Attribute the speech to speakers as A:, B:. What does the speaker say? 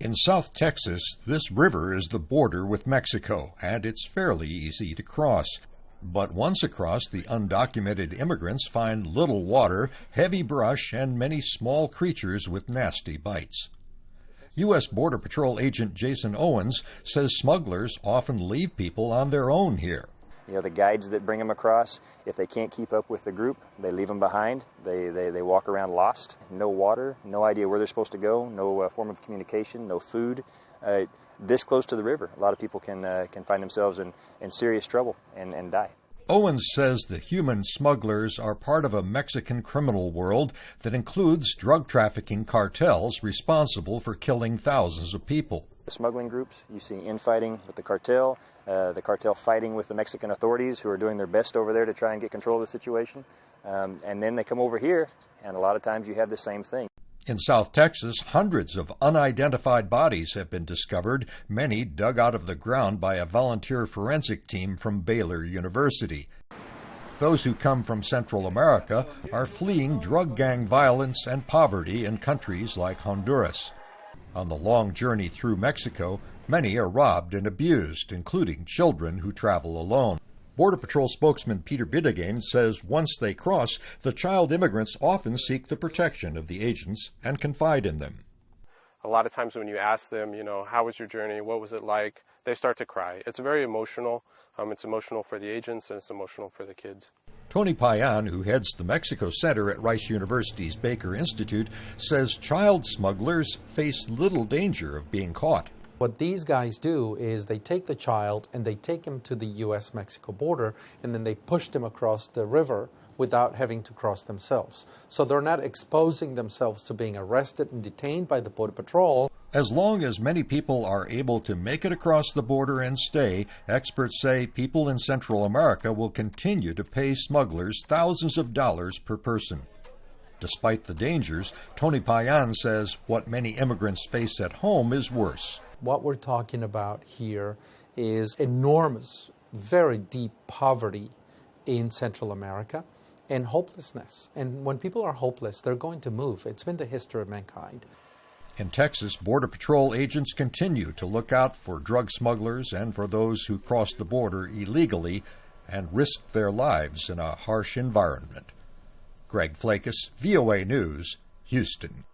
A: In South Texas, this river is the border with Mexico, and it's fairly easy to cross. But once across, the undocumented immigrants find little water, heavy brush, and many small creatures with nasty bites. U.S. Border Patrol agent Jason Owens says smugglers often leave people on their own here.
B: You know, the guides that bring them across, if they can't keep up with the group, they leave them behind. They walk around lost, no water, no idea where they're supposed to go, no form of communication, no food. This close to the river, a lot of people can find themselves in serious trouble and die.
A: Owens says the human smugglers are part of a Mexican criminal world that includes drug trafficking cartels responsible for killing thousands of people.
B: The smuggling groups, you see infighting with the cartel fighting with the Mexican authorities who are doing their best over there to try and get control of the situation. And then they come over here, and a lot of times you have the same thing.
A: In South Texas, hundreds of unidentified bodies have been discovered, many dug out of the ground by a volunteer forensic team from Baylor University. Those who come from Central America are fleeing drug gang violence and poverty in countries like Honduras. On the long journey through Mexico, many are robbed and abused, including children who travel alone. Border Patrol spokesman Peter Bidegain says once they cross, the child immigrants often seek the protection of the agents and confide in them.
C: A lot of times when you ask them, how was your journey, what was it like, they start to cry. It's very emotional. It's emotional for the agents and it's emotional for the kids.
A: Tony Payan, who heads the Mexico Center at Rice University's Baker Institute, says child smugglers face little danger of being caught.
D: What these guys do is they take the child and they take him to the U.S.-Mexico border, and then they push them across the river without having to cross themselves. So they're not exposing themselves to being arrested and detained by the Border Patrol.
A: As long as many people are able to make it across the border and stay, experts say people in Central America will continue to pay smugglers thousands of dollars per person. Despite the dangers, Tony Payan says what many immigrants face at home is worse.
D: What we're talking about here is enormous, very deep poverty in Central America and hopelessness. And when people are hopeless, they're going to move. It's been the history of mankind.
A: In Texas, Border Patrol agents continue to look out for drug smugglers and for those who cross the border illegally and risk their lives in a harsh environment. Flakus, VOA News, Houston.